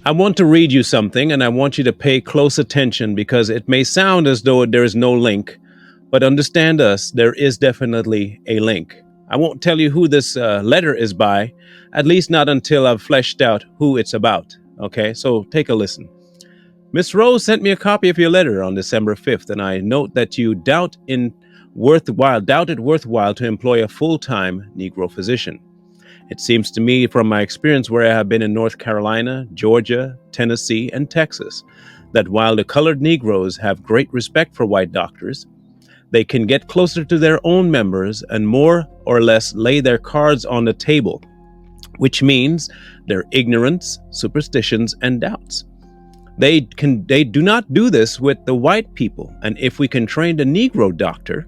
I want to read you something, and I want you to pay close attention because it may sound as though there is no link, but understand us, there is definitely a link. I won't tell you who this letter is by, at least not until I've fleshed out who it's about. Okay, so take a listen. Miss Rose sent me a copy of your letter on December 5th, and I note that you doubt it worthwhile to employ a full-time Negro physician. It seems to me from my experience where I have been in North Carolina, Georgia, Tennessee, and Texas, that while the colored Negroes have great respect for white doctors, they can get closer to their own members and more or less lay their cards on the table, which means their ignorance, superstitions, and doubts. They do not do this with the white people, and if we can train the Negro doctor,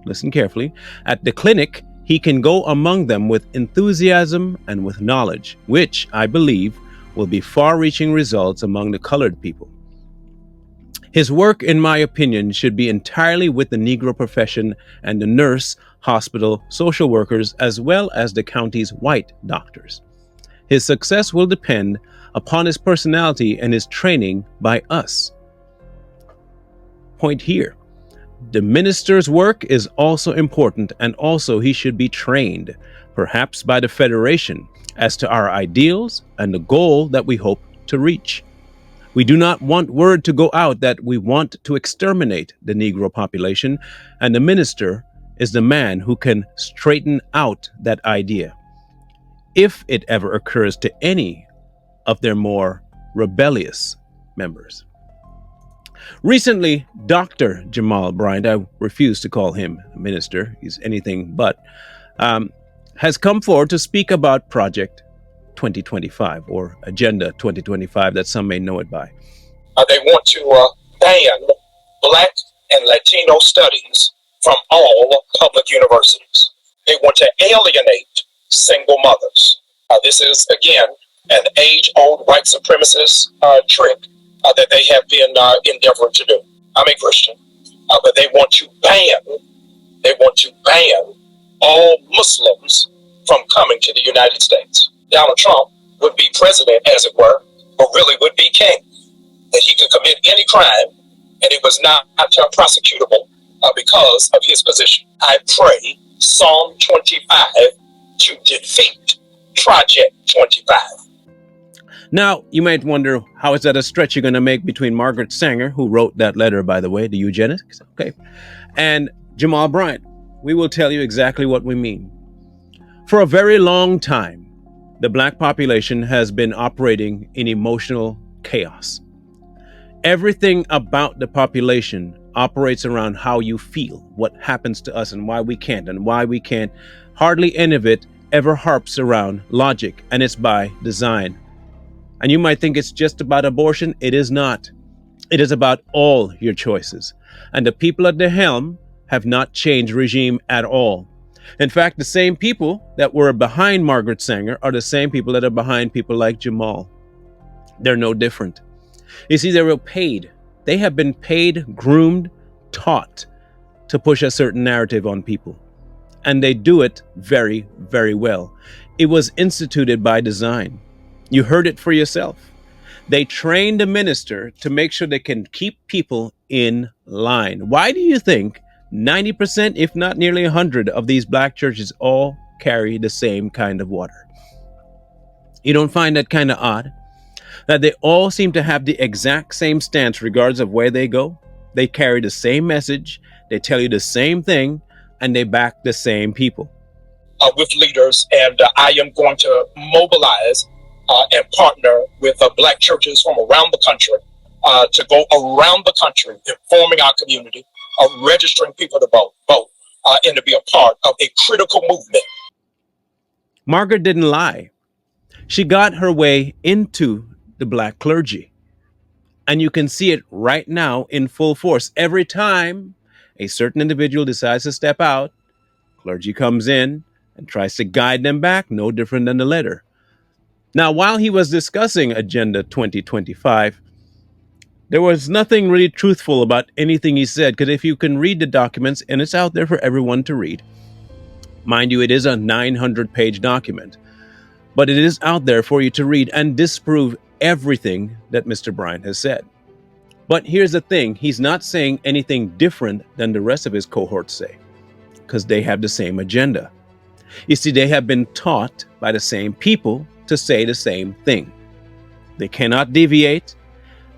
listen carefully, at the clinic, he can go among them with enthusiasm and with knowledge, which I believe will be far-reaching results among the colored people. His work, in my opinion, should be entirely with the Negro profession and the nurse, hospital, social workers, as well as the county's white doctors. His success will depend upon his personality and his training by us. Point here. The minister's work is also important, and also he should be trained, perhaps by the Federation, as to our ideals and the goal that we hope to reach. We do not want word to go out that we want to exterminate the Negro population, and the minister is the man who can straighten out that idea, if it ever occurs to any of their more rebellious members. Recently, Dr. Jamal Bryant, I refuse to call him a minister, he's anything but, has come forward to speak about Project 2025, or Agenda 2025, that some may know it by. They want to ban Black and Latino studies from all public universities. They want to alienate single mothers. This is, again, an age-old white supremacist trick that they have been endeavoring to do. I'm a Christian, but they want to ban all Muslims from coming to the United States. Donald Trump would be president, as it were, but really would be king. That he could commit any crime, and it was not prosecutable because of his position. I pray Psalm 25 to defeat Project 25. Now, you might wonder, how is that a stretch you're going to make between Margaret Sanger, who wrote that letter, by the way, the Eugenics, okay, and Jamal Bryant? We will tell you exactly what we mean. For a very long time, the Black population has been operating in emotional chaos. Everything about the population operates around how you feel, what happens to us and why we can't, and why we can't. Hardly any of it ever harps around logic, and it's by design. And you might think it's just about abortion. It is not. It is about all your choices. And the people at the helm have not changed regime at all. In fact, the same people that were behind Margaret Sanger are the same people that are behind people like Jamal. They're no different. You see, they were paid. They have been paid, groomed, taught to push a certain narrative on people. And they do it very, very well. It was instituted by design. You heard it for yourself. They trained a minister to make sure they can keep people in line. Why do you think 90%, if not nearly 100 of these Black churches all carry the same kind of water? You don't find that kind of odd? That they all seem to have the exact same stance regardless of where they go? They carry the same message, they tell you the same thing, and they back the same people. With leaders, and I am going to mobilize and partner with Black churches from around the country to go around the country, informing our community, registering people to vote, and to be a part of a critical movement. Margaret didn't lie. She got her way into the Black clergy. And you can see it right now in full force. Every time a certain individual decides to step out, clergy comes in and tries to guide them back, no different than the letter. Now, while he was discussing Agenda 2025, there was nothing really truthful about anything he said, because if you can read the documents, and it's out there for everyone to read, mind you, it is a 900-page document, but it is out there for you to read and disprove everything that Mr. Bryant has said. But here's the thing, he's not saying anything different than the rest of his cohorts say, because they have the same agenda. You see, they have been taught by the same people to say the same thing. They cannot deviate.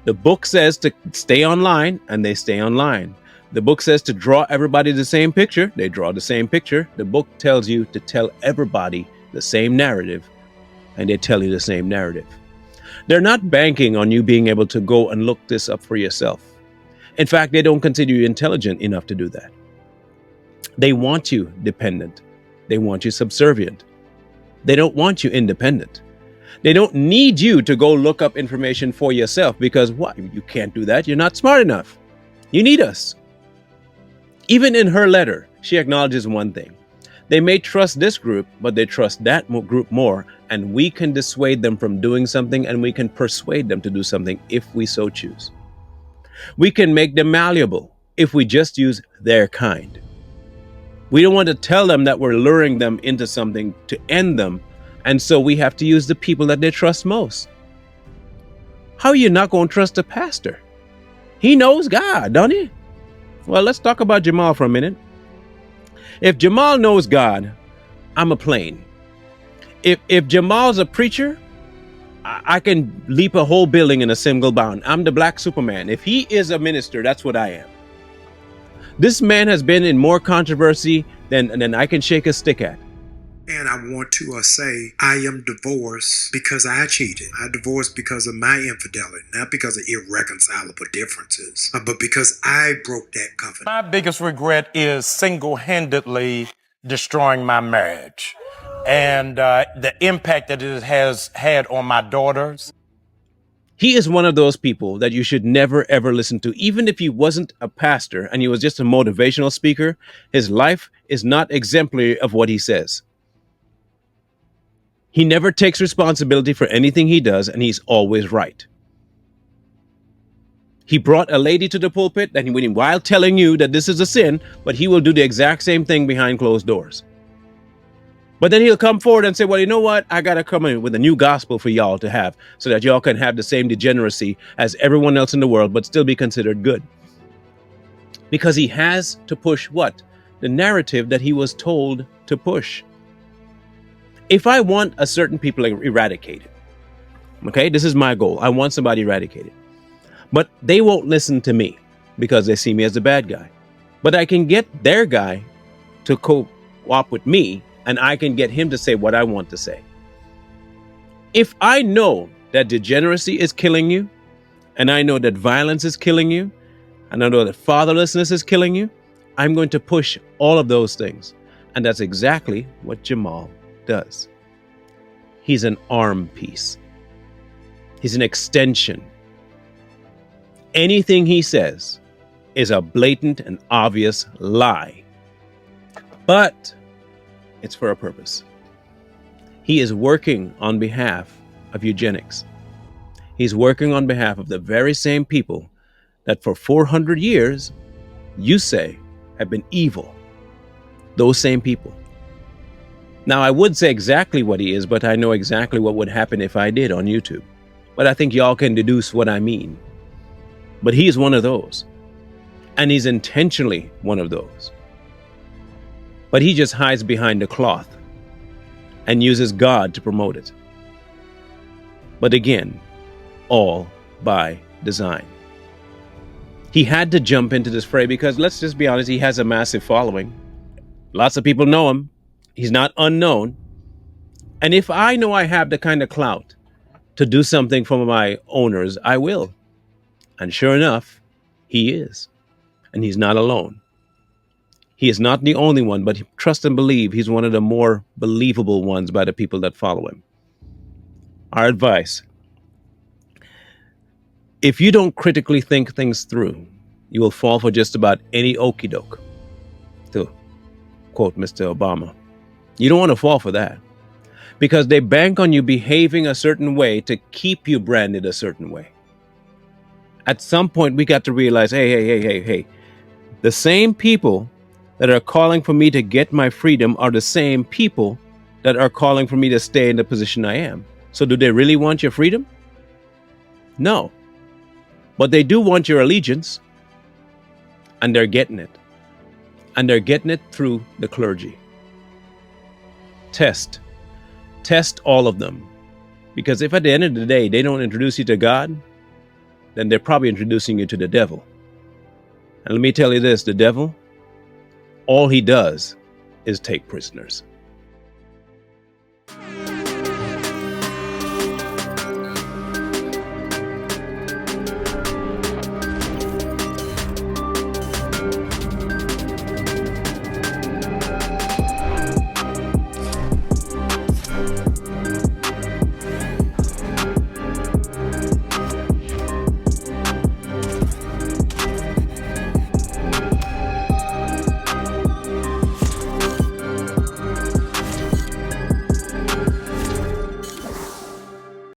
The book says to stay online, and they stay online. The book says to draw everybody the same picture. They draw the same picture. The book tells you to tell everybody the same narrative, and they tell you the same narrative. They're not banking on you being able to go and look this up for yourself. In fact, they don't consider you intelligent enough to do that. They want you dependent. They want you subservient. They don't want you independent. They don't need you to go look up information for yourself, because what? You can't do that. You're not smart enough. You need us. Even in her letter, she acknowledges one thing. They may trust this group, but they trust that group more, and we can dissuade them from doing something, and we can persuade them to do something if we so choose. We can make them malleable if we just use their kind. We don't want to tell them that we're luring them into something to end them, and so we have to use the people that they trust most. How are you not going to trust a pastor? He knows God, don't he? Well, let's talk about Jamal for a minute. If Jamal knows God, I'm a plane. If Jamal's a preacher, I can leap a whole building in a single bound. I'm the black Superman. If he is a minister, that's what I am. This man has been in more controversy than I can shake a stick at. And I want to say I am divorced because I cheated. I divorced because of my infidelity, not because of irreconcilable differences, but because I broke that covenant. My biggest regret is single-handedly destroying my marriage and the impact that it has had on my daughters. He is one of those people that you should never, ever listen to. Even if he wasn't a pastor and he was just a motivational speaker, his life is not exemplary of what he says. He never takes responsibility for anything he does, and he's always right. He brought a lady to the pulpit, and while telling you that this is a sin, but he will do the exact same thing behind closed doors. But then he'll come forward and say, well, you know what? I got to come in with a new gospel for y'all to have so that y'all can have the same degeneracy as everyone else in the world, but still be considered good. Because he has to push what? The narrative that he was told to push. If I want a certain people eradicated, okay, this is my goal. I want somebody eradicated. But they won't listen to me because they see me as the bad guy. But I can get their guy to co-op with me, and I can get him to say what I want to say. If I know that degeneracy is killing you, and I know that violence is killing you, and I know that fatherlessness is killing you, I'm going to push all of those things. And that's exactly what Jamal does. He's an arm piece. He's an extension. Anything he says is a blatant and obvious lie. But it's for a purpose. He is working on behalf of eugenics. He's working on behalf of the very same people that for 400 years you say have been evil. Those same people. Now, I would say exactly what he is, but I know exactly what would happen if I did on YouTube. But I think y'all can deduce what I mean. But he is one of those. And he's intentionally one of those. But he just hides behind the cloth and uses God to promote it. But again, all by design. He had to jump into this fray because, let's just be honest, he has a massive following. Lots of people know him. He's not unknown. And if I know I have the kind of clout to do something for my owners, I will. And sure enough, he is. And he's not alone. He is not the only one, but trust and believe he's one of the more believable ones by the people that follow him. Our advice: if you don't critically think things through, you will fall for just about any okie doke, to quote Mr. Obama. You don't want to fall for that, because they bank on you behaving a certain way to keep you branded a certain way. At some point, we got to realize, hey, the same people that are calling for me to get my freedom are the same people that are calling for me to stay in the position I am. So do they really want your freedom? No. But they do want your allegiance, and they're getting it. And they're getting it through the clergy. Test all of them. Because if at the end of the day they don't introduce you to God, then they're probably introducing you to the devil. And let me tell you this, the devil, all he does is take prisoners.